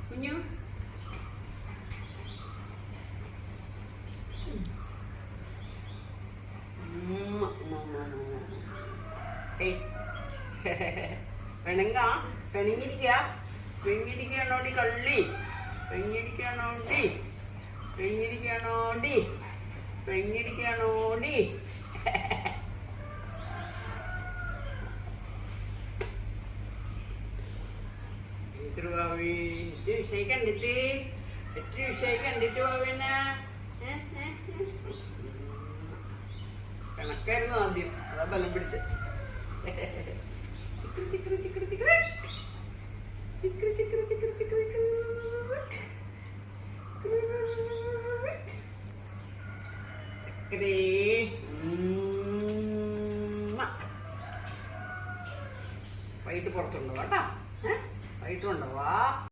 കുഞ്ഞു പെണുങ്ങ പെങ്ങിരിക്കണോടി കള്ളി പെങ്ങിരിക്കണോടി പെങ്ങിരിക്കണോടി പെങ്ങിരിക്കണോടി ഭാവി വിഷയം കണ്ടിട്ട് എത്ര വിഷയം കണ്ടിട്ട് ഭാവിനെ കണക്കായിരുന്നു ആദ്യം അതാ ബലം പിടിച്ച് chicory chicory chicory chicory chicory chicory chicory chicory